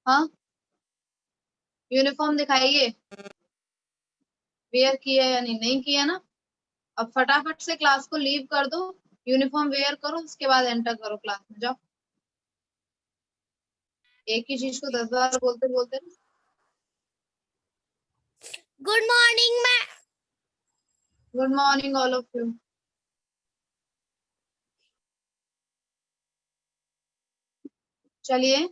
हाँ, यूनिफॉर्म दिखाइए, वेयर किया या नहीं, नहीं किया ना। अब फटाफट से क्लास को लीव कर दो, यूनिफॉर्म वेयर करो, उसके बाद एंटर करो क्लास में, जाओ। एक ही चीज को 10 बार बोलते बोलते ना। Good morning ma'am. Good morning all of you. चलिए,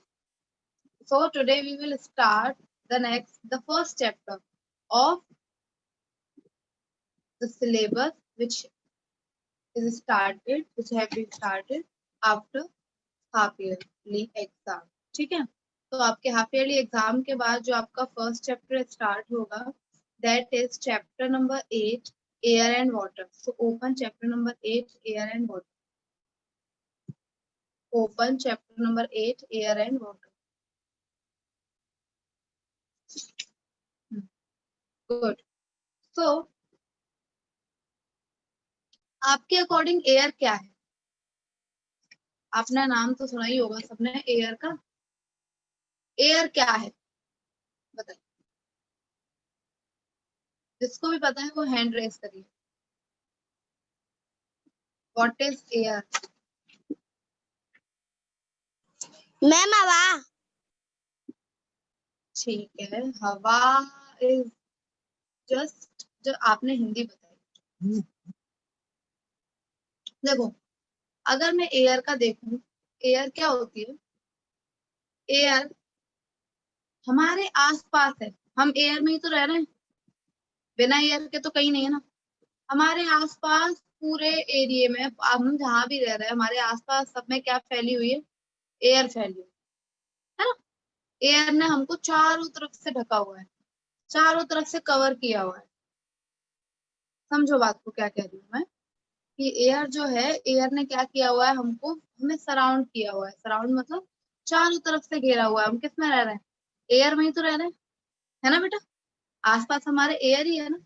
so today we will start the first chapter of the syllabus which have been started after half yearly exam। ठीक है, तो आपके हाफ ईयरली एग्जाम के बाद जो आपका फर्स्ट चैप्टर स्टार्ट होगा, that is chapter number 8, air and water. So open chapter number 8, air and water. Open chapter number 8, air and water. Good. So आपके अकॉर्डिंग एयर क्या है? आपने नाम तो सुना ही होगा सबने एयर का। एयर क्या है बताइए, जिसको भी पता है वो हैंड रेस करिए। What is air? मैम हवा। ठीक है, हवा इज जस्ट, जो आपने हिंदी बताई। देखो, अगर मैं एयर का देखूं, एयर क्या होती है? एयर हमारे आसपास है, हम एयर में ही तो रह रहे हैं, बिना एयर के तो कहीं नहीं है ना। हमारे आसपास पूरे एरिया में, हम जहाँ भी रह रहे हैं, हमारे आसपास सब में क्या फैली हुई है? एयर फैली हुई है ना। एयर ने हमको चारों तरफ से ढका हुआ है, चारों तरफ से कवर किया हुआ है। समझो बात को, क्या कह रही हूँ मैं, कि एयर जो है, एयर ने क्या किया हुआ है, हमको, हमें सराउंड किया हुआ है। सराउंड मतलब चारों तरफ से घेरा हुआ है। हम किस में रह रहे हैं? एयर में ही तो रह रहे हैं, है ना बेटा। आसपास हमारे एयर ही है ना।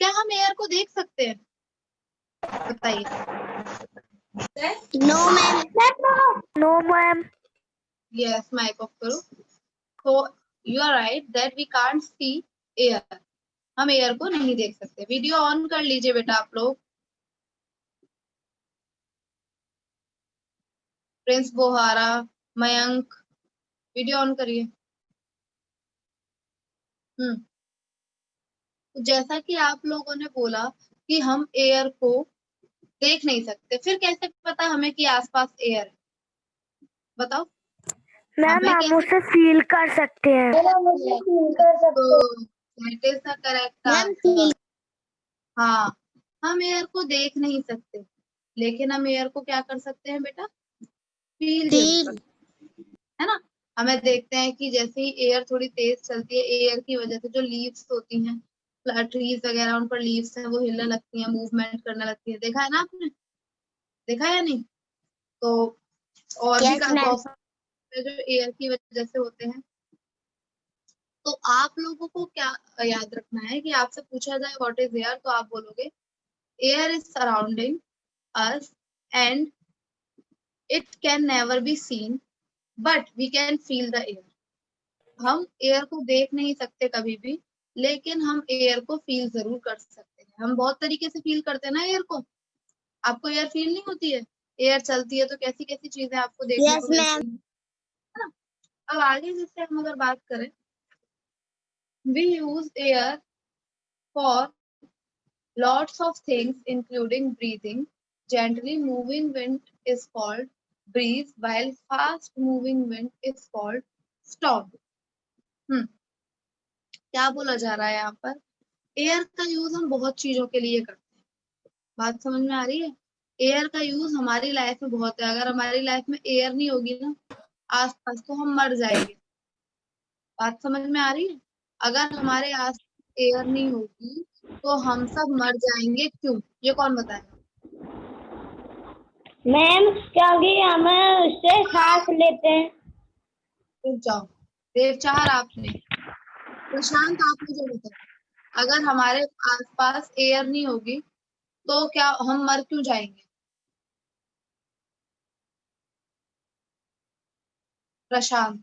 क्या हम एयर को देख सकते हैं? बताइए। No ma'am. No ma'am. Yes, mic off करो। तो you are right that we can't see air. हम एयर को नहीं देख सकते। वीडियो ऑन कर लीजिए बेटा आप लोग। Prince Bohara, Mayank, video on करिए। तो जैसा कि आप लोगों ने बोला कि हम एयर को देख नहीं सकते, फिर कैसे पता हमें कि आसपास एयर है? बताओ। मैम हमें हम कैसे? उसे फील कर सकते हैं। तो that is the correct ma'am answer. हाँ, हम एयर को देख नहीं सकते, लेकिन हम एयर को क्या कर सकते हैं बेटा? फील जरूर कर फील। सकते हैं, है ना। हमें देखते हैं कि जैसे ही एयर थोड़ी तेज चलती है, एयर की वजह से जो लीव्स होती हैं, ट्रीज वगैरह, उन पर लीव्स है, वो हिलने लगती हैं, मूवमेंट करने लगती है। देखा है ना आपने? देखा है या नहीं? तो और भी यस मैम। बहुत सारे जो एयर की वजह से होते हैं। तो आप लोगों को क्या याद रखना है कि आपसे पूछा जाए व्हाट इज एयर, तो आप बोलोगे air is surrounding us and it can never be seen but we can feel the air. हम एयर को देख नहीं सकते कभी भी, लेकिन हम एयर को फील जरूर कर सकते हैं। हम बहुत तरीके से फील करते हैं ना एयर को। आपको एयर फील नहीं होती है? एयर चलती है तो कैसी कैसी चीजें आपको देखने यस को मैम। मिलती है ना। अब आगे जिससे हम अगर बात करें, we use air for lots of things including breathing. Gently moving wind is called breeze while fast moving wind is called storm। हम्म क्या बोला जा रहा है यहाँ पर? एयर का यूज हम बहुत चीजों के लिए करते हैं। बात समझ में आ रही है? एयर का यूज हमारी लाइफ में बहुत है। अगर हमारी लाइफ में एयर नहीं होगी ना आसपास, तो हम मर जाएंगे। बात समझ में आ रही है? अगर हमारे आस एयर नहीं होगी तो हम सब मर जाएंगे। क्यों? ये कौन बताएगा? मैम क्योंकि हमें उससे सांस लेते हैं। रुक जाओ, देवचार आपने, प्रशांत आप मुझे बताओ, अगर हमारे आसपास एयर नहीं होगी तो क्या हम मर क्यों जाएंगे? प्रशांत।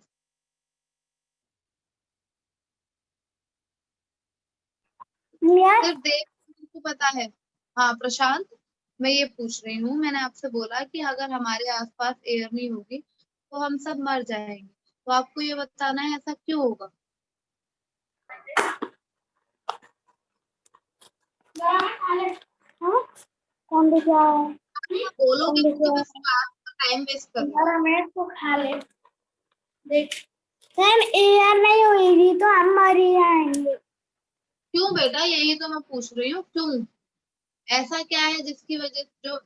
सिर्फ देख को पता है। हाँ प्रशांत, मैं ये पूछ रही हूँ, मैंने आपसे बोला कि अगर हमारे आसपास एयर नहीं होगी तो हम सब मर जाएंगे, तो आपको ये बताना है ऐसा क्यों होगा। कौन दिख रहा है? आप बोलोगे तो बस आपका टाइम वेस्ट करूंगा। मैं तो खा ले। देख मैम एयर नहीं होगी तो हम मर ही जाएंगे। क्यों बेटा, यही तो मैं पूछ रही हूँ, क्यों, ऐसा क्या है जिसकी वजह जो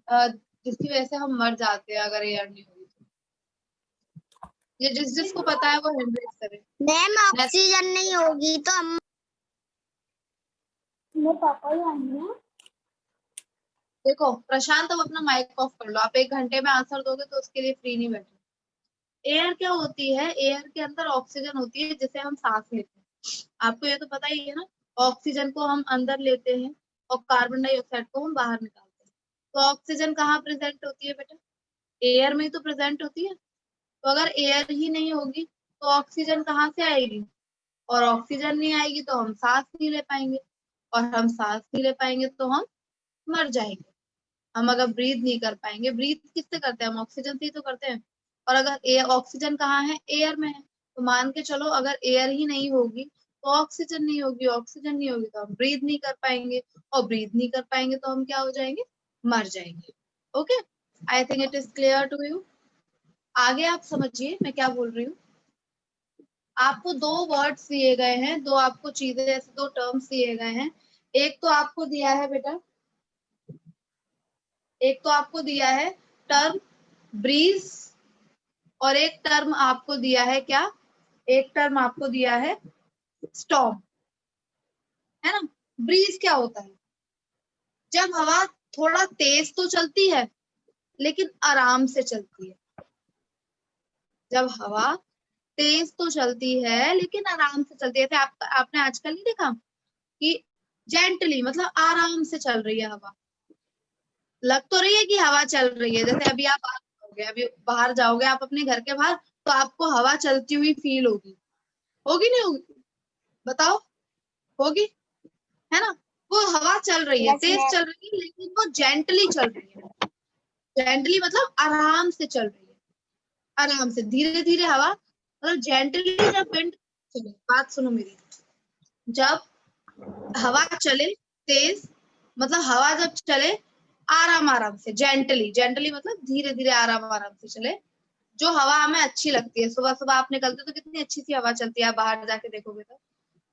जिसकी वजह से हम मर जाते हैं अगर एयर नहीं होगी तो। ये जिसको पता है वो हैंड रेज करे। मैम ऑक्सीजन नहीं होगी तो हम पापा ही आएंगे। देखो प्रशांत, अब अपना माइक ऑफ कर लो, आप 1 घंटे में आंसर दोगे तो उसके लिए फ्री नहीं बैठे। एयर क्या होती है, एयर के अंदर ऑक्सीजन होती है जिसे हम सांस लेते हैं, आपको ये तो पता ही है ना। ऑक्सीजन को हम अंदर लेते हैं और कार्बन डाइऑक्साइड को हम बाहर निकालते हैं। तो ऑक्सीजन कहाँ प्रेजेंट होती है बेटा, एयर में ही तो प्रेजेंट होती है। तो अगर एयर ही नहीं होगी तो ऑक्सीजन कहाँ से आएगी, और ऑक्सीजन नहीं आएगी तो हम सांस नहीं ले पाएंगे, और हम सांस नहीं ले पाएंगे तो हम मर जाएंगे। हम अगर ब्रीथ नहीं कर पाएंगे, ब्रीथ किससे करते हैं हम, ऑक्सीजन से ही तो करते हैं। और अगर एयर, ऑक्सीजन कहाँ है, एयर में है, तो मान के चलो अगर एयर ही नहीं होगी तो ऑक्सीजन नहीं होगी, ऑक्सीजन नहीं होगी तो हम ब्रीथ नहीं कर पाएंगे, और ब्रीथ नहीं कर पाएंगे तो हम क्या हो जाएंगे, मर जाएंगे। Okay, I think it is clear to you. आगे आप समझिए मैं क्या बोल रही हूँ। आपको 2 वर्ड्स दिए गए हैं, दो आपको चीजें, ऐसे 2 टर्म्स दिए गए हैं। एक तो आपको दिया है बेटा, एक तो आपको दिया है टर्म ब्रीज, और एक टर्म आपको दिया है क्या, एक टर्म आपको दिया है स्टॉर्म, है ना। ब्रीज क्या होता है, जब हवा थोड़ा तेज तो चलती है लेकिन आराम से चलती है। जब हवा तेज तो चलती है लेकिन आराम से चलती है, जैसे आपने आजकल नहीं देखा कि जेंटली मतलब आराम से चल रही है हवा, लग तो रही है कि हवा चल रही है। जैसे अभी आप बाहर जाओगे, अभी बाहर जाओगे आप अपने घर के बाहर, तो आपको हवा चलती हुई फील होगी, होगी नहीं होगी, बताओ, होगी, है ना। वो हवा चल रही है, तेज चल रही है लेकिन वो जेंटली चल रही है। जेंटली मतलब आराम से चल रही है, आराम से, धीरे धीरे हवा, मतलब जेंटली। जब विंड चले, बात सुनो मेरी, जब हवा चले तेज, मतलब हवा जब चले आराम आराम से, जेंटली, जेंटली मतलब धीरे धीरे आराम आराम से चले, जो हवा हमें अच्छी लगती है। सुबह सुबह आप निकलते तो कितनी अच्छी सी हवा चलती है, आप बाहर जाके देखोगे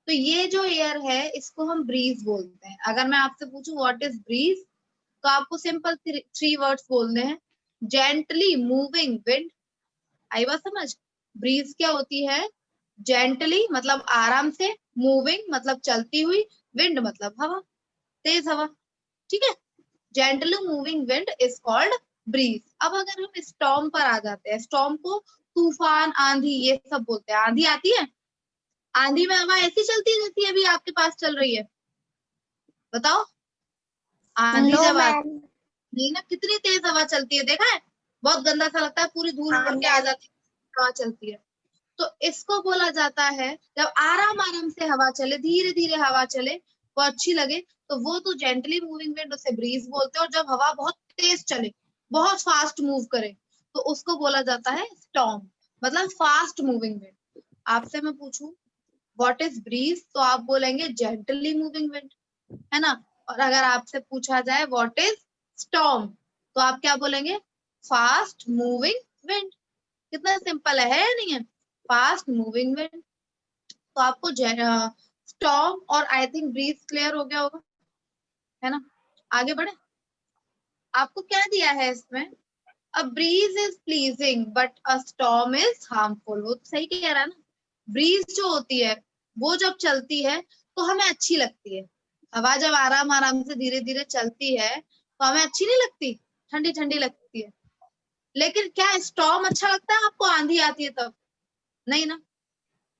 तो ये जो एयर है इसको हम ब्रीज बोलते हैं। अगर मैं आपसे पूछूं व्हाट इज ब्रीज, तो आपको सिंपल 3 वर्ड्स बोलने हैं, जेंटली मूविंग विंड। आई बात समझ, ब्रीज क्या होती है, जेंटली मतलब आराम से, मूविंग मतलब चलती हुई, विंड मतलब हवा, तेज हवा, ठीक है। Gently moving wind is called breeze. अब अगर हम स्टॉर्म पर आ जाते हैं, स्टॉर्म को तूफान, आंधी ये सब बोलते हैं। आंधी आती है, आंधी में हवा ऐसी चलती है जैसी अभी आपके पास चल रही है, बताओ। आंधी जब आती नहीं ना, कितनी तेज हवा चलती है, देखा है, बहुत गंदा सा लगता है, पूरी धूल उड़ के आ जाती है, हवा चलती है। तो इसको बोला जाता है, जब आराम आराम से हवा चले, धीरे धीरे हवा चले, वो अच्छी लगे, तो वो तो जेंटली मूविंग विंड, उसे ब्रीज बोलते हैं। और जब हवा बहुत तेज चले, बहुत फास्ट मूव करे, तो उसको बोला जाता है स्टॉर्म, मतलब फास्ट मूविंग विंड। आपसे मैं पूछूं व्हाट इज ब्रीज, तो आप बोलेंगे जेंटली मूविंग विंड, है ना। और अगर आपसे पूछा जाए व्हाट इज स्टॉर्म, तो आप क्या बोलेंगे, फास्ट मूविंग विंड। कितना सिंपल है या नहीं है, फास्ट मूविंग विंड। तो आपको स्टॉर्म और आई थिंक ब्रीज क्लियर हो गया होगा, है ना। आगे बढ़े, आपको क्या दिया है इसमें, a breeze is pleasing but a storm is harmful. वो तो सही कह रहा है ना, ब्रीज जो होती है वो जब चलती है तो हमें अच्छी लगती है। हवा जब आराम आराम से धीरे धीरे चलती है तो हमें अच्छी नहीं लगती, ठंडी ठंडी लगती है। लेकिन क्या स्टॉर्म अच्छा लगता है आपको, आंधी आती है तब, नहीं ना,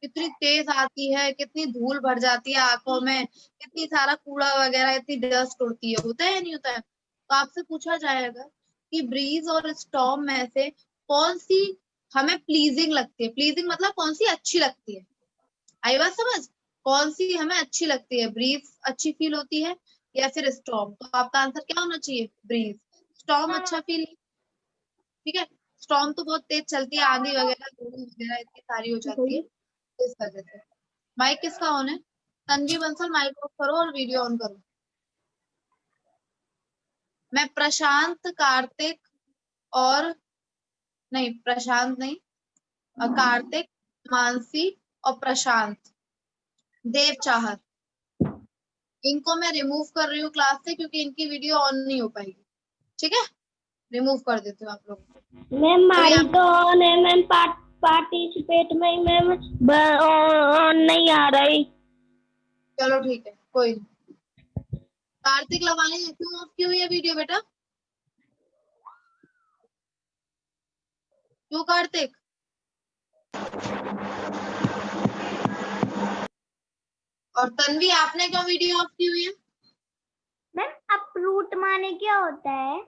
कितनी तेज आती है, कितनी धूल भर जाती है आंखों में, कितनी सारा कूड़ा वगैरह, इतनी डस्ट उड़ती है, होता है या नहीं होता है। तो आपसे पूछा जाएगा कि ब्रीज और स्टॉर्म में से कौन सी हमें प्लीजिंग लगती है, प्लीजिंग मतलब कौन सी अच्छी लगती है, आई बात समझ, कौन सी हमें अच्छी लगती है, ब्रीज अच्छी फील होती है या फिर स्टॉर्म? तो आपका आंसर क्या होना चाहिए, ब्रीज। स्टॉर्म अच्छा फील, ठीक है। स्टॉर्म तो बहुत तेज चलती है, आंधी वगैरह धूल वगैरह इतनी सारी हो जाती है, इस वजह से। माइक किसका ऑन है? तन्वी बंसल, माइक ऑफ करो और वीडियो ऑन करो। मैं प्रशांत, कार्तिक और, नहीं प्रशांत नहीं, कार्तिक, मानसी और प्रशांत, देव चाहत, इनको मैं रिमूव कर रही हूँ क्लास से क्योंकि इनकी वीडियो ऑन नहीं हो पाएगी, ठीक है। रिमूव कर देती हूँ आप लोग। मैम तो हमारी यहाँ तो ऑन है मैम, पार्टिसिपेट में मैम ऑन नहीं आ रही। चलो ठीक है, कोई नहीं। कार्तिक लवानी क्यों ऑफ की हुई है वीडियो बेटा? क्यों कार्तिक? और तन्वी आपने क्यों वीडियो ऑफ की हुई है? मैम अपरूट माने क्या होता है?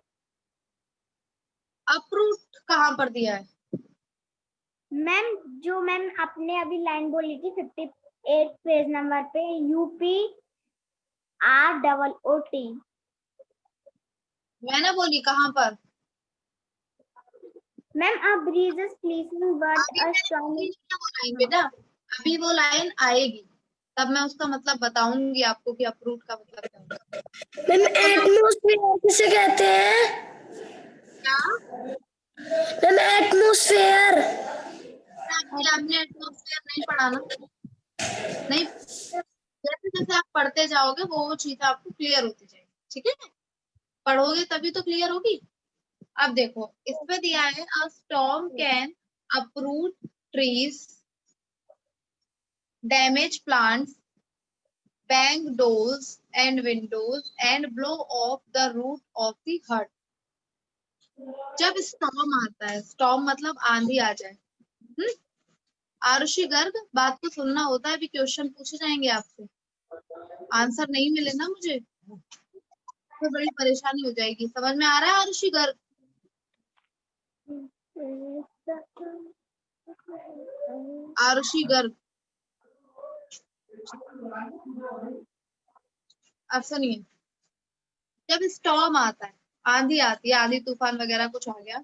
अप्रूव कहाँ पर दिया है? मैम जो मैम आपने अभी लाइन बोली थी 58 पेज नंबर पे, UPROOT। मैंने बोली कहाँ पर? मैम आप ब्रीजेस प्लीजिंग बट अभी अ मैंने स्ट्रॉन्ग। बोली नहीं है वो लाइन बेटा, अभी वो लाइन आएगी तब मैं उसका मतलब बताऊंगी आपको कि अप्रूव का मतलब क्या होता है। मैम तो जो एटमॉस्फेयर किसे कहते हैं? क्या मैम एटमॉस्फेयर। आपने एटमॉस्फेयर नहीं पढ़ा ना, नहीं, जैसे जैसे आप पढ़ते जाओगे वो चीजें आपको क्लियर होती जाएगी, ठीक है। पढ़ोगे तभी तो क्लियर होगी। अब देखो इसमें दिया है, अ storm can uproot trees, damage plants, bang doors and windows and blow off the roof of the hut। जब स्टॉर्म आता है, स्टॉर्म मतलब आंधी आ जाए, हम्म, आरुषि गर्ग बात को सुनना होता है, अभी क्वेश्चन पूछे जाएंगे आपसे, आंसर नहीं मिले ना मुझे तो बड़ी परेशानी हो जाएगी। समझ में आ रहा है आरुषि गर्ग? आरुषि गर्ग, अब सुनिए, जब स्टॉर्म आता है, आंधी आती है, आंधी तूफान वगैरह कुछ आ गया,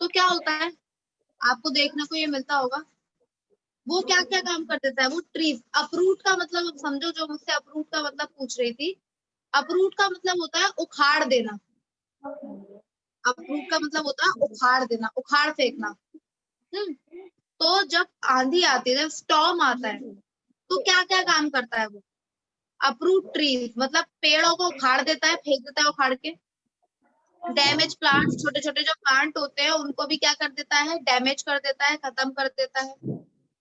तो क्या होता है, आपको देखने को ये मिलता होगा, वो क्या क्या काम कर देता है, वो ट्रीज, अप्रूट का मतलब अब समझो, जो मुझसे अप्रूट का मतलब पूछ रही थी, अप्रूट का मतलब होता है उखाड़ देना, अप्रूट का मतलब होता है उखाड़ देना, उखाड़ फेंकना। हम्म, तो जब आंधी आती है, जब स्टॉर्म आता है, तो क्या क्या काम करता है वो, अप्रूट ट्रीज मतलब पेड़ों को उखाड़ देता है, फेंक देता है उखाड़ के। डैमेज प्लांट्स, छोटे छोटे जो प्लांट होते हैं उनको भी क्या कर देता है, डैमेज कर देता है, खत्म कर देता है।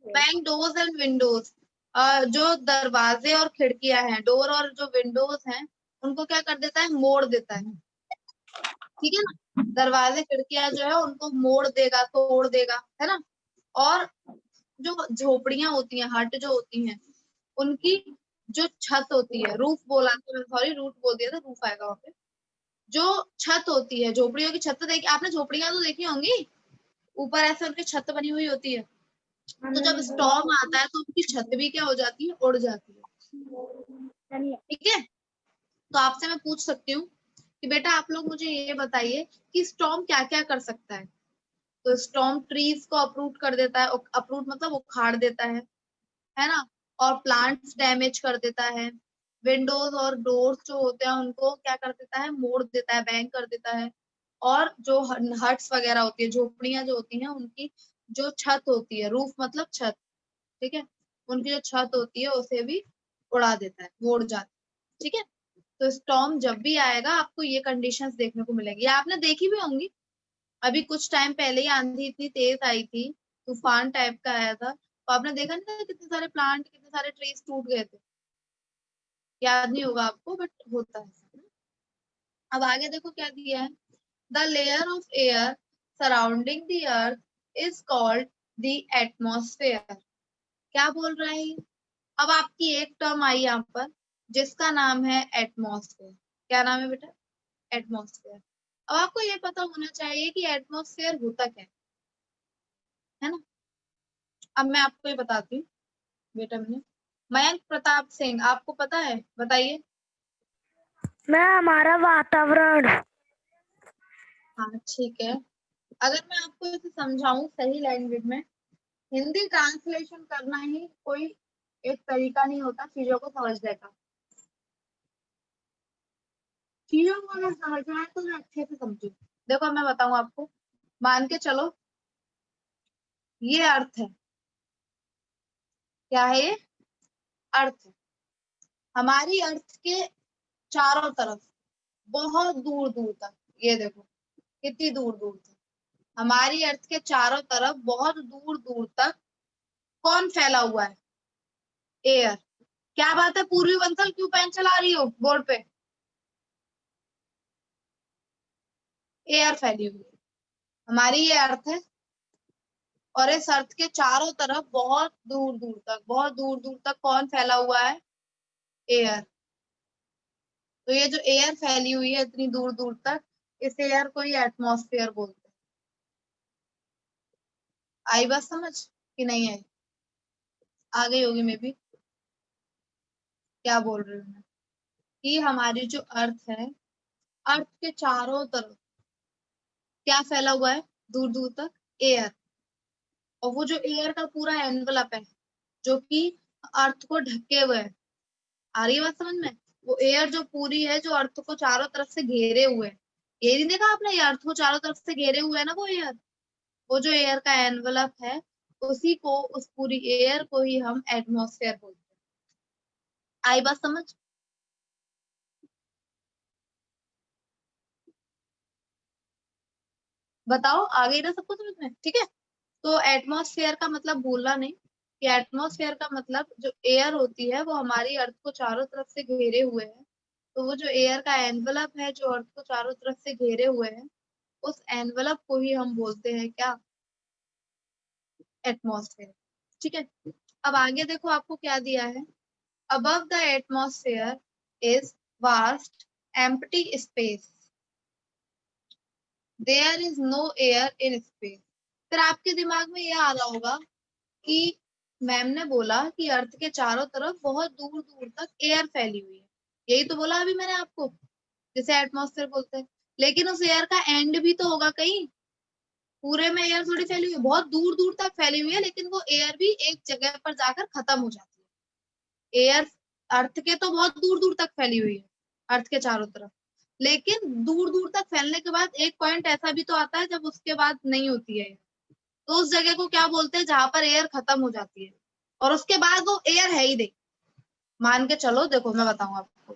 बैंग डोर्स एंड विंडोज, जो दरवाजे और खिड़कियां हैं, डोर और जो विंडोज हैं, उनको क्या कर देता है, मोड़ देता है, ठीक है ना। दरवाजे खिड़कियां जो है उनको मोड़ देगा, तोड़ देगा, है ना। और जो झोपड़ियां होती हैं, हट जो होती हैं, उनकी जो छत होती है, रूफ बोला तो, सॉरी रूफ बोल दिया था, रूफ आएगा वहां पे। जो छत होती है, झोपड़ियों की छत देखी आपने, झोपड़ियां तो देखी होंगी, ऊपर ऐसे उनकी छत बनी हुई होती है। तो जब स्टॉर्म आता है तो उनकी छत भी क्या हो जाती है, उड़ जाती है, ठीक है। तो आपसे मैं पूछ सकती हूँ कि बेटा आप लोग मुझे ये बताइए कि स्टॉर्म क्या क्या कर सकता है। तो स्टॉर्म ट्रीज को अप्रूट कर देता है, अप्रूट मतलब उखाड़ देता है ना। और प्लांट्स डैमेज कर देता है, विंडोज और डोर्स जो होते हैं उनको क्या कर देता है, मोड़ देता है, बैंग कर देता है। और जो हट्स वगैरह होती है, झोपड़ियां जो होती हैं, उनकी जो छत होती है, रूफ मतलब छत, ठीक है, उनकी जो छत होती है उसे भी उड़ा देता है, वो उड़ जाती है, ठीक है। तो स्टॉर्म जब भी आएगा आपको ये कंडीशंस देखने को मिलेंगी, आपने देखी भी होंगी। अभी कुछ टाइम पहले ही आंधी इतनी तेज आई थी, तूफान टाइप का आया था, तो आपने देखा नहीं था कितने सारे प्लांट, कितने सारे ट्रीज टूट गए थे। याद नहीं होगा आपको बट होता है। अब आगे देखो क्या दिया है, the layer of air surrounding the earth is called the atmosphere. क्या बोल रहा है ये? अब आपकी एक टर्म आई यहाँ पर जिसका नाम है एटमॉस्फेयर। क्या नाम है बेटा? एटमॉस्फेयर। अब आपको ये पता होना चाहिए कि एटमॉस्फेयर होता क्या है ना। अब मैं आपको ये बताती हूँ बेटा, मैंने मयंक प्रताप सिंह, आपको पता है? बताइए। मैं हमारा वातावरण। हाँ ठीक है। अगर मैं आपको इसे समझाऊं सही लैंग्वेज में, हिंदी ट्रांसलेशन करना ही कोई एक तरीका नहीं होता चीजों को समझने का। चीजों को अगर समझना है तो मैं अच्छे से समझू। देखो मैं बताऊं आपको, मान के चलो ये अर्थ है। क्या है ये? अर्थ है। हमारी अर्थ के चारों तरफ बहुत दूर दूर तक, ये देखो कितनी दूर दूर तक, हमारी अर्थ के चारों तरफ बहुत दूर दूर तक कौन फैला हुआ है? एयर। क्या बात है पूर्वी बंसल, क्यों पेन चला रही हो बोर्ड पे? एयर फैली हुई है, हमारी ये अर्थ है। और इस अर्थ के चारों तरफ बहुत दूर दूर तक, बहुत दूर दूर तक कौन फैला हुआ है? एयर। तो ये जो एयर फैली हुई है इतनी दूर दूर तक, इस एयर को ही एटमॉस्फेयर बोलते हैं। आई बात समझ कि नहीं आई? आ गई होगी मे बी। क्या बोल रही हूँ मैं, कि हमारी जो अर्थ है, अर्थ के चारों तरफ क्या फैला हुआ है दूर दूर तक? एयर। और वो जो एयर का पूरा एनवलप है जो कि अर्थ को ढके हुए है, आ रही है बात समझ में? वो एयर जो पूरी है, जो अर्थ को चारों तरफ से घेरे हुए है। ये नहीं देखा आपने, ये अर्थ को चारों तरफ से घेरे हुए है ना वो एयर। वो जो एयर का एनवलप है, उसी को, उस पूरी एयर को ही हम एटमॉस्फेयर बोलते हैं। आई बात समझ? बताओ, आ गई ना सबको समझ में? ठीक है। तो एटमॉस्फेयर का मतलब भूलना नहीं, कि एटमॉस्फेयर का मतलब जो एयर होती है वो हमारी अर्थ को चारों तरफ से घेरे हुए है। तो वो जो एयर का एनवलप है जो अर्थ को चारों तरफ से घेरे हुए है, उस एनवलप को ही हम बोलते हैं क्या? एटमॉस्फेयर। ठीक है। अब आगे देखो आपको क्या दिया है। Above the atmosphere is vast empty space, there is no air in space. फिर आपके दिमाग में यह आ रहा होगा कि मैम ने बोला कि अर्थ के चारों तरफ बहुत दूर दूर तक एयर फैली हुई है। यही तो बोला अभी मैंने आपको, जिसे एटमॉस्फेयर बोलते हैं। लेकिन उस एयर का एंड भी तो होगा कहीं, पूरे में एयर थोड़ी फैली हुई है, बहुत दूर दूर तक फैली हुई है, लेकिन वो एयर भी एक जगह पर जाकर खत्म हो जाती है। एयर अर्थ के तो बहुत दूर दूर तक फैली हुई है, अर्थ के चारों तरफ। लेकिन दूर दूर तक फैलने के बाद एक पॉइंट ऐसा भी तो आता है जब उसके बाद नहीं होती है। तो उस जगह को क्या बोलते हैं जहां पर एयर खत्म हो जाती है, और उसके बाद वो एयर है ही नहीं। मान के चलो, देखो मैं बताऊं आपको।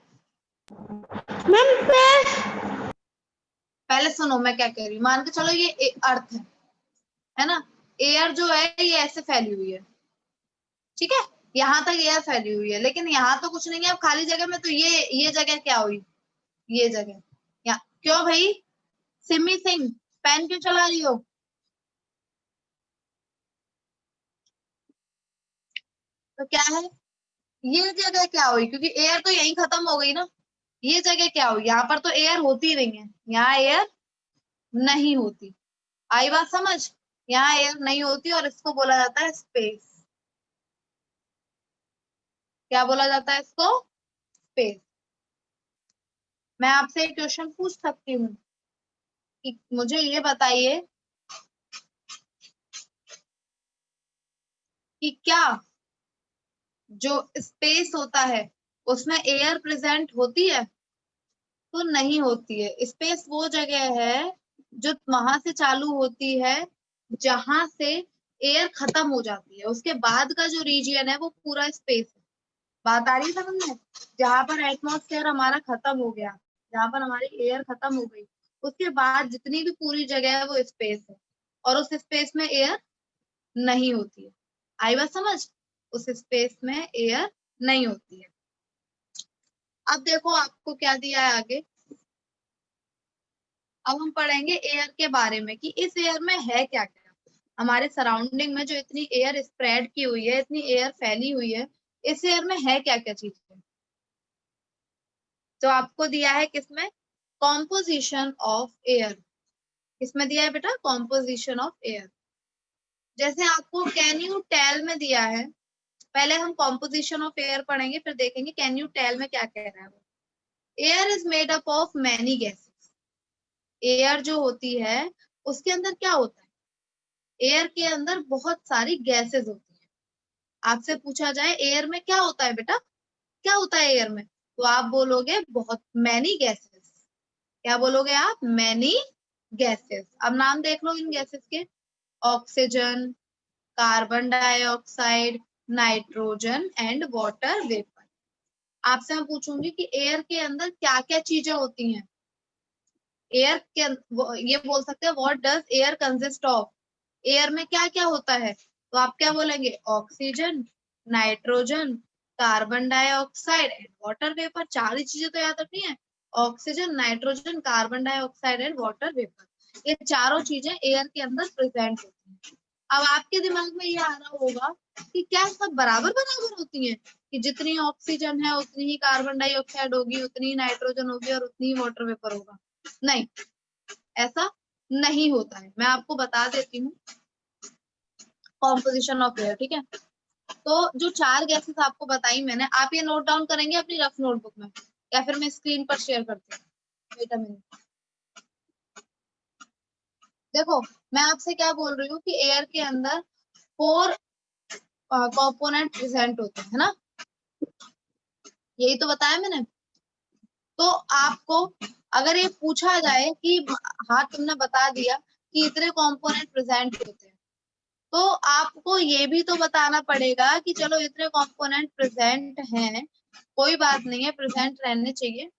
पहले सुनो मैं क्या कह रही हूँ। मान के चलो ये अर्थ है ना? एयर जो है ये ऐसे फैली हुई है, ठीक है? यहाँ तक एयर फैली हुई है, लेकिन यहाँ तो कुछ नहीं है अब खाली जगह में। तो ये जगह क्या हुई? ये जगह यहाँ क्यों भाई? सिमी सिंह, पेन क्यों चला रही हो? तो क्या है? ये जगह क्या हुई? क्योंकि एयर तो यहीं खत्म हो गई ना। ये जगह क्या हुई? यहाँ पर तो एयर होती नहीं है, यहाँ एयर नहीं होती। आई बात समझ? यहाँ एयर नहीं होती और इसको बोला जाता है स्पेस। क्या बोला जाता है इसको? स्पेस। मैं आपसे एक क्वेश्चन पूछ सकती हूँ कि मुझे ये बताइए कि क्या जो स्पेस होता है उसमें एयर प्रेजेंट होती है? तो नहीं होती है। स्पेस वो जगह है जो वहां से चालू होती है जहां से एयर खत्म हो जाती है, उसके बाद का जो रीजियन है वो पूरा स्पेस है। बात आ रही है समझ में? जहां पर एटमॉस्फेयर हमारा खत्म हो गया, जहां पर हमारी एयर खत्म हो गई, उसके बाद जितनी भी पूरी जगह है वो स्पेस है, और उस स्पेस में एयर नहीं होती है। आई बात समझ? उस स्पेस में एयर नहीं होती है। अब देखो आपको क्या दिया है आगे। अब हम पढ़ेंगे एयर के बारे में कि इस एयर में है क्या क्या। हमारे सराउंडिंग में जो इतनी एयर स्प्रेड की हुई है, इतनी एयर फैली हुई है, इस एयर में है क्या क्या चीजें। तो आपको दिया है किसमें? Composition of air. किसमें दिया है बेटा? Composition of air. जैसे आपको कैन यू टेल में दिया है पहले हम कॉम्पोजिशन ऑफ एयर पढ़ेंगे, फिर देखेंगे कैन यू टेल में क्या कह रहा है वो। Air is made up of many gases. Air जो होती है उसके अंदर क्या होता है, एयर के अंदर बहुत सारी गैसेस होती है। आपसे पूछा जाए एयर में क्या होता है बेटा, क्या होता है एयर में, तो आप बोलोगे बहुत मैनी गैसेस। क्या बोलोगे आप, मैनी गैसेस। अब नाम देख लो इन गैसेस के, oxygen, carbon dioxide, nitrogen and water vapour. आपसे मैं पूछूंगी कि एयर के अंदर क्या क्या चीजें होती हैं। एयर के ये बोल सकते हैं what does air consist of, air में क्या क्या होता है, तो आप क्या बोलेंगे, oxygen, nitrogen, carbon dioxide and water vapour. चार ही चीजें तो याद रखनी है, oxygen, nitrogen, carbon dioxide and water vapour. ये चारों चीजें एयर के अंदर प्रेजेंट होती हैं। अब आपके दिमाग में ये आ रहा होगा कि क्या सब बराबर बराबर होती हैं, कि जितनी ऑक्सीजन है उतनी ही कार्बन डाइऑक्साइड होगी, उतनी ही नाइट्रोजन होगी और उतनी ही वाटर वेपर होगा। नहीं, ऐसा नहीं होता है। मैं आपको बता देती हूँ कॉम्पोजिशन ऑफ एयर, ठीक है। तो जो चार गैसेस आपको बताई मैंने, आप ये नोट डाउन करेंगे अपनी रफ नोटबुक में, या फिर मैं स्क्रीन पर शेयर करती हूँ। वेट अ मिनट, देखो मैं आपसे क्या बोल रही हूँ कि एयर के अंदर 4 कंपोनेंट प्रेजेंट होते हैं, है ना, यही तो बताया मैंने। तो आपको अगर ये पूछा जाए कि हाँ तुमने बता दिया कि इतने कंपोनेंट प्रेजेंट होते हैं, तो आपको ये भी तो बताना पड़ेगा कि चलो इतने कंपोनेंट प्रेजेंट हैं, कोई बात नहीं है, प्रेजेंट रहने चाहिए,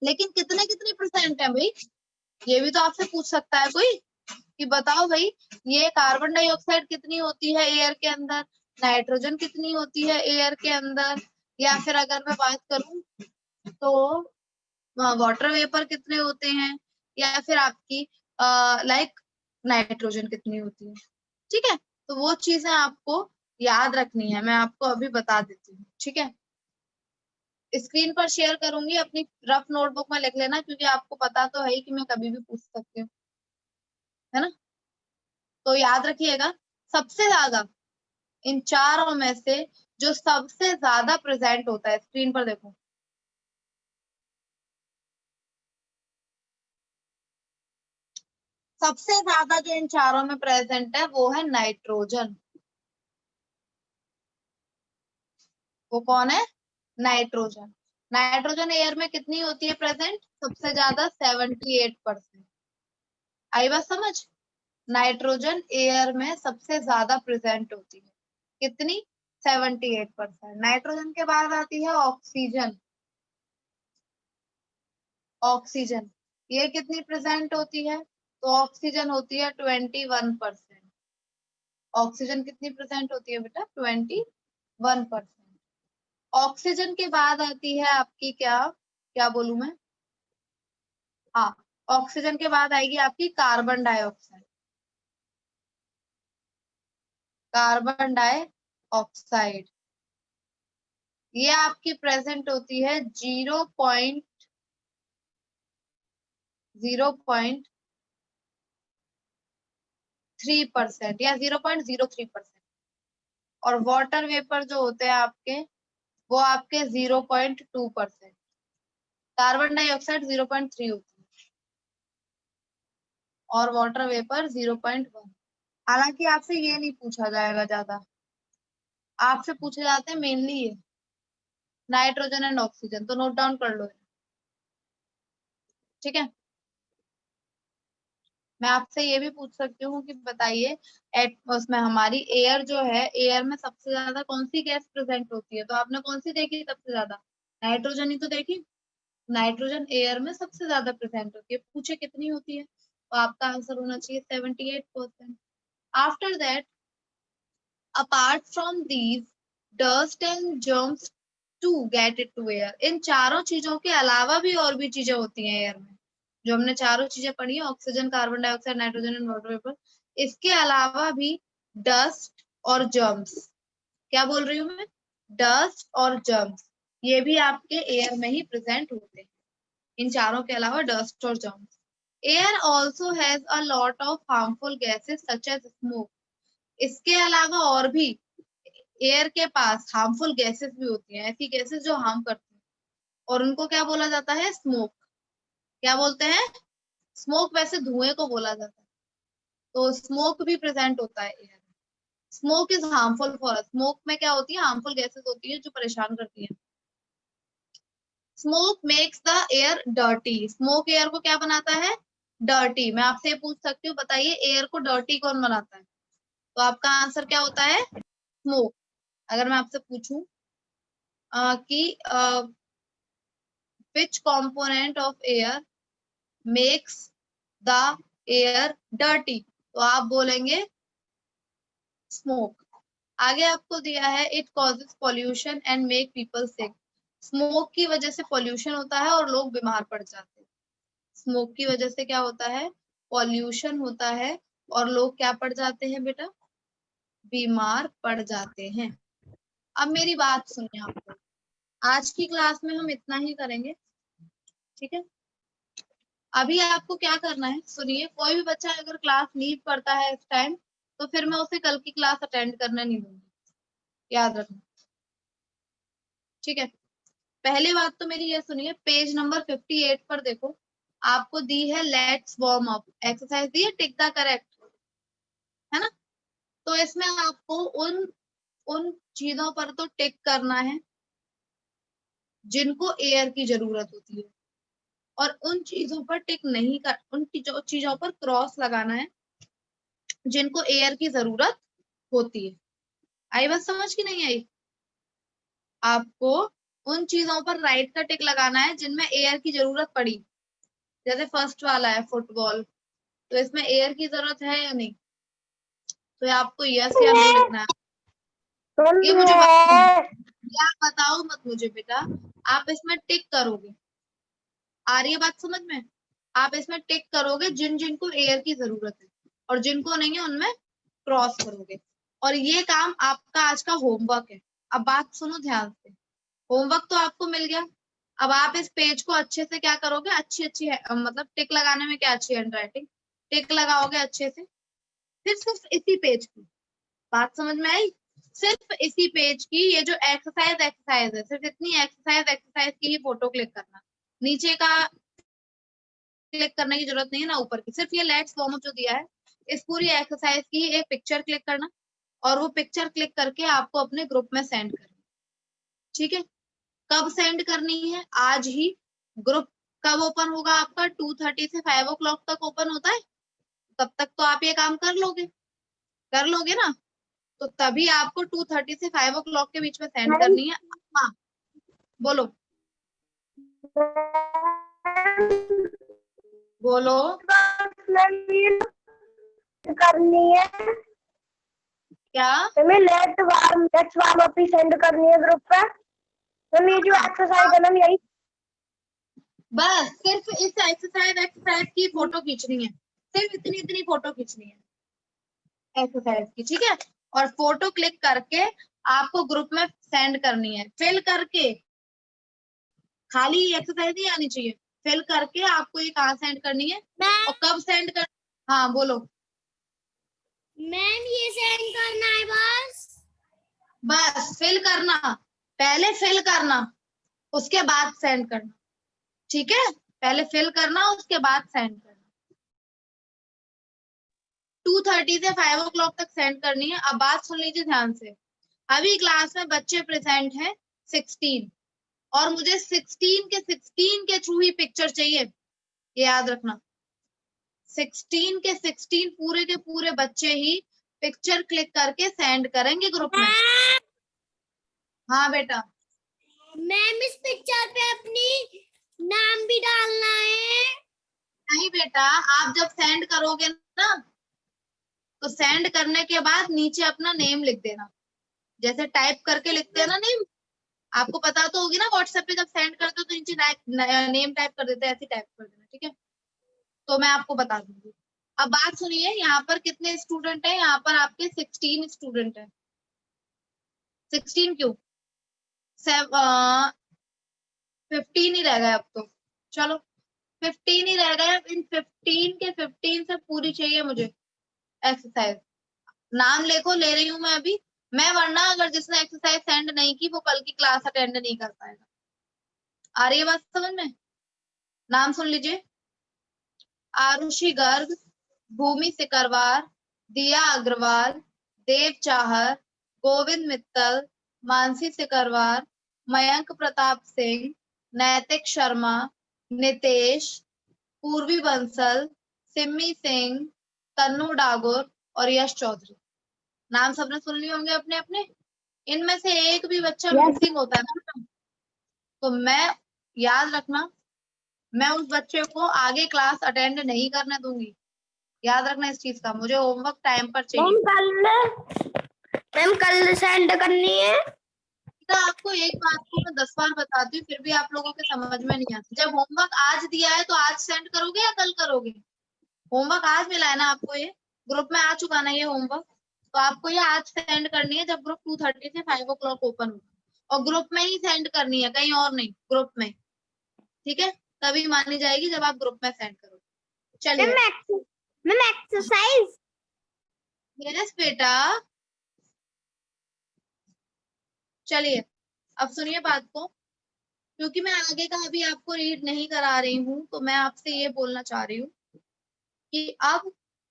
लेकिन कितने कितने परसेंट है भाई, ये भी तो आपसे पूछ सकता है कोई कि बताओ भाई ये कार्बन डाइऑक्साइड कितनी होती है एयर के अंदर, नाइट्रोजन कितनी होती है एयर के अंदर, या फिर अगर मैं बात करूं तो वाटर वेपर कितने होते हैं, या फिर आपकी लाइक नाइट्रोजन कितनी होती है। ठीक है, तो वो चीजें आपको याद रखनी है, मैं आपको अभी बता देती हूँ, ठीक है। स्क्रीन पर शेयर करूंगी, अपनी रफ नोटबुक में लिख लेना, क्योंकि आपको पता तो है ही कि मैं कभी भी पूछ सकती हूँ, है ना। तो याद रखिएगा, सबसे ज्यादा इन चारों में से जो सबसे ज्यादा प्रेजेंट होता है, स्क्रीन पर देखो, सबसे ज्यादा जो इन चारों में प्रेजेंट है वो है नाइट्रोजन। वो कौन है, नाइट्रोजन। नाइट्रोजन एयर में कितनी होती है प्रेजेंट, सबसे ज्यादा 78%। आई बात समझ, नाइट्रोजन एयर में सबसे ज्यादा प्रेजेंट होती है, कितनी, 78%। नाइट्रोजन के बाद आती है ऑक्सीजन। ऑक्सीजन ये कितनी प्रेजेंट होती है, तो ऑक्सीजन होती है 21%। ऑक्सीजन कितनी प्रेजेंट होती है बेटा, 21%। ऑक्सीजन के बाद आती है आपकी क्या, क्या बोलूं मैं, हाँ, ऑक्सीजन के बाद आएगी आपकी कार्बन डाइऑक्साइड। कार्बन डाइऑक्साइड ये आपकी प्रेजेंट होती है 0.03% या 0.03%। और वाटर वेपर जो होते हैं आपके, वो आपके 0.2%। कार्बन डाइऑक्साइड 0.3 होती है और वाटर वेपर 0.1। हालांकि आपसे ये नहीं पूछा जाएगा ज्यादा, आपसे पूछे जाते हैं मेनली ये नाइट्रोजन एंड ऑक्सीजन, तो नोट डाउन कर लो, ठीक है। मैं आपसे ये भी पूछ सकती हूँ कि बताइए उसमें हमारी एयर जो है, एयर में सबसे ज्यादा कौन सी गैस प्रेजेंट होती है, तो आपने कौन सी देखी सबसे ज्यादा, नाइट्रोजन ही तो देखी। नाइट्रोजन एयर में सबसे ज्यादा प्रेजेंट होती है, पूछे कितनी होती है, तो आपका आंसर होना चाहिए 78%। After that, apart from these, dust and germs to get it to air. इन चारों चीजों के अलावा भी और भी चीजें होती हैं एयर में, जो हमने चारों चीजें पढ़ी है, oxygen, carbon dioxide, nitrogen and water vapour, इसके अलावा भी डस्ट और जर्म्स, क्या बोल रही हूँ मैं, डस्ट और जर्म्स, ये भी आपके एयर में ही प्रेजेंट होते हैं। इन चारों के अलावा डस्ट और germs. Air also has a lot of harmful gases such as smoke. इसके अलावा और भी एयर के पास हार्मफुल गैसेस भी होती हैं, ऐसी गैसेस जो हार्म करती हैं, और उनको क्या बोला जाता है? स्मोक। क्या बोलते हैं? स्मोक। वैसे धुएं को बोला जाता है, तो स्मोक भी प्रेजेंट होता है एयर में। Smoke is harmful for us. Smoke में क्या होती है? हार्मफुल गैसेस होती है जो परेशान करती है। Smoke makes the air dirty. Smoke air को क्या बनाता है? डर्टी। मैं आपसे पूछ सकती हूँ, बताइए एयर को डर्टी कौन बनाता है? तो आपका आंसर क्या होता है? स्मोक। अगर मैं आपसे पूछूं कि which component of air makes the air dirty, तो आप बोलेंगे स्मोक। आगे आपको दिया है it causes pollution and make people sick. Smoke की वजह से पॉल्यूशन होता है और लोग बीमार पड़ जाते हैं। स्मोक की वजह से क्या होता है? पॉल्यूशन होता है और लोग क्या पड़ जाते हैं बेटा? बीमार पड़ जाते हैं। अब मेरी बात सुनिए, आपको आज की क्लास में हम इतना ही करेंगे, ठीक है? अभी आपको क्या करना है, सुनिए, कोई भी बच्चा अगर क्लास लीव करता है इस टाइम, तो फिर मैं उसे कल की क्लास अटेंड करने नहीं दूंगी, याद रखना, ठीक है? पहली बात तो मेरी ये सुनिए, पेज नंबर 58 पर देखो, आपको दी है लेट्स वार्म अप एक्सरसाइज, दी है टिक द करेक्ट, है ना? तो इसमें आपको उन उन चीजों पर तो टिक करना है जिनको एयर की जरूरत होती है, और उन चीजों पर टिक नहीं कर, उन चीजों पर क्रॉस लगाना है जिनको एयर की जरूरत होती है। आई बात समझ की नहीं आई? आपको उन चीजों पर राइट का टिक लगाना है जिनमें एयर की जरूरत पड़ी। जैसे फर्स्ट वाला है फुटबॉल, तो इसमें एयर की जरूरत है या नहीं? तो ये आपको यस या नो लिखना है। ये मुझे ये आप बताओ मत मुझे बेटा, आप इसमें टिक करोगे। आ रही है बात समझ में? आप इसमें टिक करोगे जिन जिनको एयर की जरूरत है, और जिनको नहीं है उनमें क्रॉस करोगे। और ये काम आपका आज का होमवर्क है। अब बात सुनो ध्यान से, होमवर्क तो आपको मिल गया। अब आप इस पेज को अच्छे से क्या करोगे? अच्छी अच्छी मतलब टिक लगाने में क्या अच्छी हैंड राइटिंग, टिक लगाओगे अच्छे से। फिर सिर्फ इसी पेज की बात समझ में आई? सिर्फ इसी पेज की ये जो एक्सरसाइज है, सिर्फ इतनी एक्सरसाइज की ही फोटो क्लिक करना। नीचे का क्लिक करने की जरूरत नहीं है ना ऊपर की। सिर्फ ये लेट्स वार्म अप जो दिया है, इस पूरी एक्सरसाइज की एक पिक्चर क्लिक करना, और वो पिक्चर क्लिक करके आपको अपने ग्रुप में सेंड करना, ठीक है? कब सेंड करनी है? आज ही। ग्रुप कब ओपन होगा आपका? 2:30 से 5 o'clock तक ओपन होता है। तब तक तो आप ये काम कर लोगे ना? तो तभी आपको 2:30 से 5 o'clock के बीच में सेंड करनी है। हाँ बोलो बोलो। करनी है, क्या? हमें let's warm up he send करनी है ग्रुप पे। तो ये जो एक्सरसाइज है ना, यही बस सिर्फ इस एक्सरसाइज की फोटो खींचनी है। सिर्फ इतनी इतनी फोटो खींचनी है एक्सरसाइज की, ठीक है? और फोटो क्लिक करके आपको ग्रुप में सेंड करनी है, फिल करके। खाली एक्सरसाइज नहीं आनी चाहिए, फिल करके आपको ये कहाँ सेंड करनी है और कब सेंड कर। हाँ बोलो। मैम ये सेंड करना है बस। बस फिल करना, पहले फिल करना उसके बाद सेंड करना, ठीक है? पहले फिल करना उसके बाद सेंड करना। 2:30 से 5 o'clock तक सेंड करनी है। अब बात सुन लीजिए ध्यान से, अभी क्लास में बच्चे प्रेजेंट हैं 16, और मुझे 16 के थ्रू ही पिक्चर चाहिए, ये याद रखना। 16 के 16 पूरे के पूरे बच्चे ही पिक्चर क्लिक करके सेंड करेंगे ग्रुप में। हाँ बेटा। मैम इस पिक्चर पे अपनी नाम भी डालना है। नहीं बेटा, आप जब सेंड करोगे ना, तो सेंड करने के बाद नीचे अपना नेम लिख देना, जैसे टाइप करके लिखते हैं ना नेम। आपको पता तो होगी ना, व्हाट्सएप पे जब सेंड करते हो तो नीचे नेम टाइप कर देते हैं, ऐसे टाइप कर देना, ठीक है? तो मैं आपको बता दूंगी। अब बात सुनिए, यहाँ पर कितने स्टूडेंट हैं? यहाँ पर आपके 16 स्टूडेंट हैं। 16 क्यों, 15 ही रह गए अब तो। चलो 15 ही रह गए। इन 15 के 15 से पूरी चाहिए मुझे एक्सरसाइज। नाम लिखो, ले रही हूं मैं अभी। मैं वरना अगर जिसने एक्सरसाइज सेंड नहीं की वो कल की क्लास अटेंड नहीं कर पाएगा। आ रही है बात समझ में? नाम सुन लीजिए। आरुषि गर्ग, भूमि सिकरवार, दिया अग्रवाल, देव चाहर, गोविंद मित्तल, मानसी सिकरवार, मयंक प्रताप सिंह, नैतिक शर्मा, नितेश, पूर्वी बंसल, सिम्मी सिंह, तन्नू डागोर और यश चौधरी। नाम सबने सुन लिए होंगे अपने अपने। इनमें से एक भी बच्चा मिसिंग होता है ना, तो मैं याद रखना, मैं उस बच्चे को आगे क्लास अटेंड नहीं करने दूंगी। याद रखना इस चीज का, मुझे होमवर्क टाइम पर चाहिए। मैम कल सेंड करनी है। तो आपको एक बात को मैं 10 बार बताती हूँ फिर भी आप लोगों के समझ में नहीं आती। जब होमवर्क आज दिया है तो आज सेंड करोगे या कल करोगे? होमवर्क आज मिला है ना आपको, ये ग्रुप में आ चुका ना ये होमवर्क, तो आपको ये आज सेंड करनी है जब ग्रुप 2:30 से 5 o'clock ओपन होगा। और ग्रुप में ही सेंड करनी है, कहीं और नहीं, ग्रुप में। ठीक है, तभी मानी जाएगी जब आप ग्रुप में सेंड करोगे। चलिए मैम एक्सरसाइज। यस बेटा, चलिए अब सुनिए बात को। क्योंकि मैं आगे का अभी आपको रीड नहीं करा रही हूँ तो मैं आपसे ये बोलना चाह रही हूँ कि अब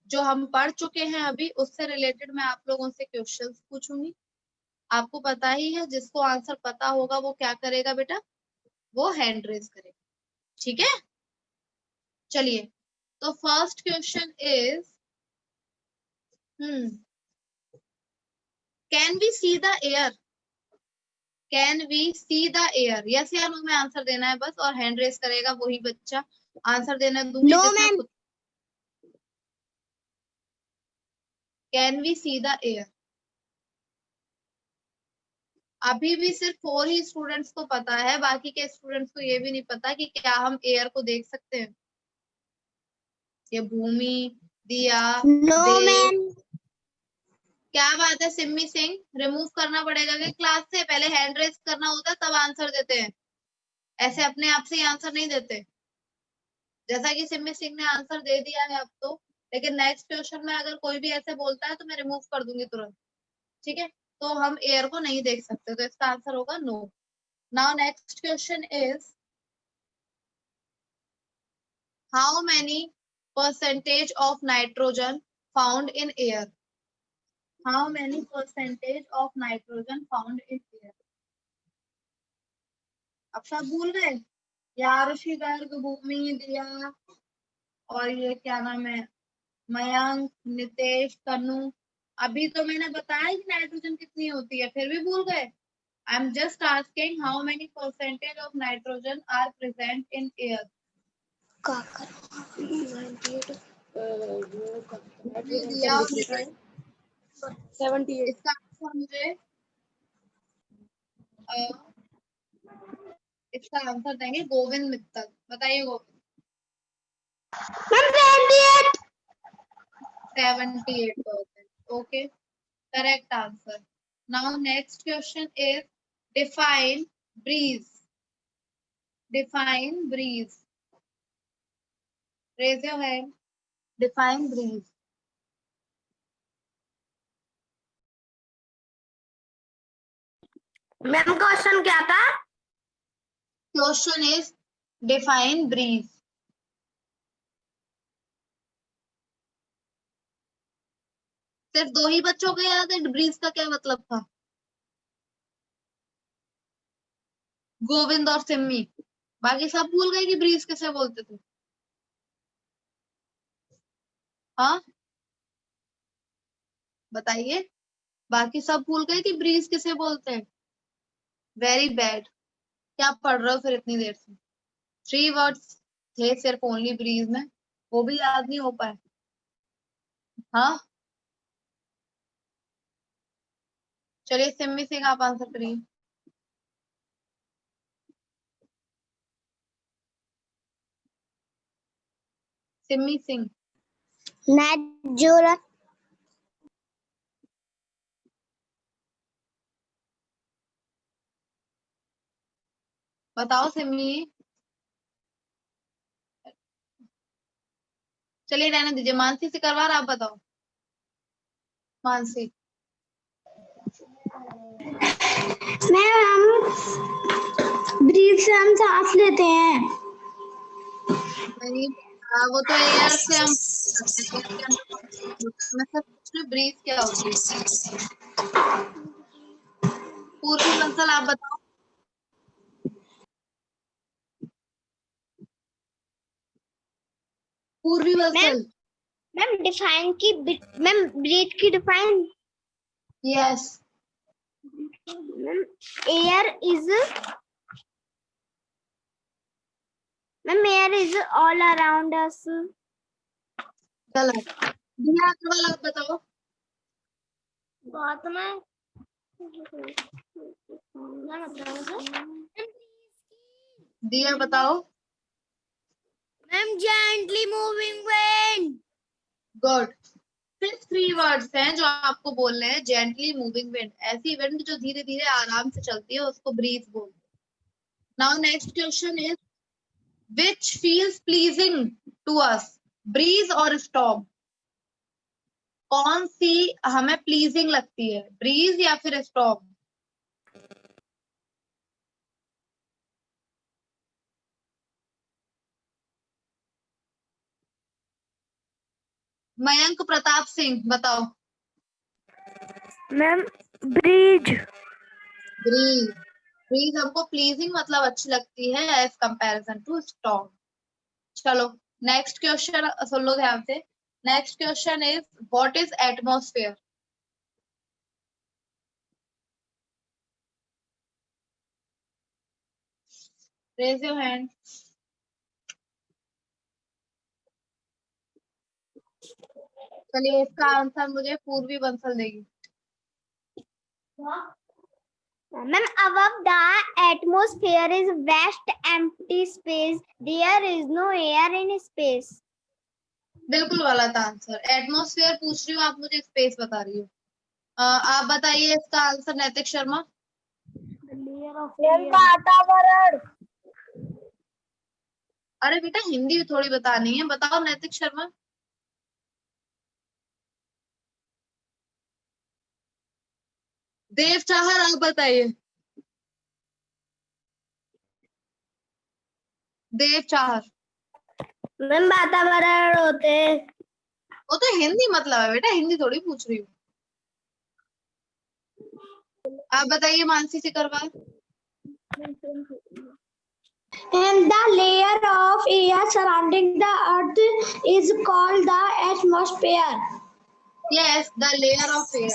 जो हम पढ़ चुके हैं अभी उससे रिलेटेड मैं आप लोगों से क्वेश्चंस पूछूंगी। आपको पता ही है, जिसको आंसर पता होगा वो क्या करेगा बेटा, वो हैंड रेज करेगा। ठीक है, चलिए तो first question is can we see the air? Can we see the air? Yes या नो में आंसर देना है बस, और हैंड रेज करेगा वही बच्चा। आंसर देने दूंगी नो जिसने मैम। खुद। Can we see the air? अभी भी सिर्फ 4 ही स्टूडेंट्स को पता है, बाकी के स्टूडेंट्स को ये भी नहीं पता कि क्या हम एयर को देख सकते हैं। ये भूमि, दिया, नो देव। मैम। क्या बात है सिम्मी सिंह, रिमूव करना पड़ेगा क्या क्लास से? पहले हैंड रेज करना होता है तब आंसर देते हैं, ऐसे अपने आप से ही आंसर नहीं देते। जैसा कि सिम्मी सिंह ने आंसर दे दिया है अब तो, लेकिन नेक्स्ट क्वेश्चन में अगर कोई भी ऐसे बोलता है तो मैं रिमूव कर दूंगी तुरंत। ठीक है, तो हम एयर को नहीं देख सकते, तो इसका आंसर होगा no. Now next question is how many percentage of nitrogen found in air? How many percentage of nitrogen found in air? अब सब भूल गए? यार ऋषि गर्ग, भूमि, दिया और ये क्या नाम है, मयंक, नितेश, तनु। अभी तो मैंने बताया कि नाइट्रोजन कितनी होती है, फिर भी भूल गए? I am just asking how many percentage of nitrogen are present in air. इसका आंसर मुझे इसका आंसर देंगे गोविंद मित्तल। बताइए Govind. 78%. Okay, correct answer. Now next question is define breeze. Define breeze. Raise your hand. Define breeze. Ma'am question क्या था? Question is define breeze. सिर्फ 2 ही बच्चों को याद है ब्रीज का क्या मतलब था? गोविंद और सिम्मी। बाकी सब भूल गए कि ब्रीज किसे बोलते थे? हाँ बताइए, बाकी सब भूल गए कि ब्रीज किसे बोलते हैं? Very bad. क्या पढ़ रहे हो फिर इतनी देर से? 3 वर्ड्स थे सिर्फ ओनली ब्रीज में, वो भी याद नहीं हो पाए। हाँ चलिए सिम्मी सिंह आप आंसर करिए। सिम्मी सिंह। नाइट्रोजन। बताओ सिम्मी। चलिए रहने दीजिए, मानसी से करवा, आप बताओ। मानसी। मैम हम ब्रीथ से हम सांस लेते हैं। नहीं, वो तो एयर से हम करते हैं, एयर के अंदर मैं सब पूछ रही हूँ ब्रीथ क्या होती है। पूर्वी बंसल आप बताओ। पूर्वी बंसल। मैम डिफाइन की मैम ब्रीथ की define. Yes. Ma'am air is ma'am air is all around us. गलत। दिया अग्रवाल आप बताओ। बहुत में दिया बताओ। Ma'am gently moving wind. Good. सिर्फ 3 वर्ड्स हैं जो आपको बोलने हैं। जेंटली मूविंग विंड, ऐसी विंड जो धीरे धीरे आराम से चलती है उसको ब्रीज बोलते हैं। Now next question is which feels pleasing to us, breeze और स्टॉर्म? कौन सी हमें प्लीजिंग लगती है, ब्रीज या फिर स्टॉर्म? मयंक प्रताप सिंह बताओ। Ma'am breeze. ब्रीज। ब्रीज हमको प्लीजिंग मतलब अच्छी लगती है एज कंपैरिजन टू स्टॉर्म। चलो नेक्स्ट क्वेश्चन सुन लो ध्यान से। Next question is what is atmosphere? Raise your hand. चलिए इसका आंसर मुझे पूर्वी बंसल देगी। Ma'am, above the atmosphere is vast empty space. There is no air in space. बिल्कुल गलत आंसर। एटमॉस्फेयर पूछ रही हूँ, आप मुझे स्पेस बता रही हो। आप बताइए इसका आंसर नैतिक शर्मा। वातावरण। अरे बेटा हिंदी थोड़ी बतानी है, बताओ नैतिक शर्मा। देव चाहर आप बताइए। देव चाहर। मैम वातावरण होते। वो तो हिंदी मतलब है बेटा, हिंदी थोड़ी पूछ रही हूँ। आप बताइए Mansi Sikarwal. And the layer of air surrounding the earth is called the atmosphere. Yes, the layer of air.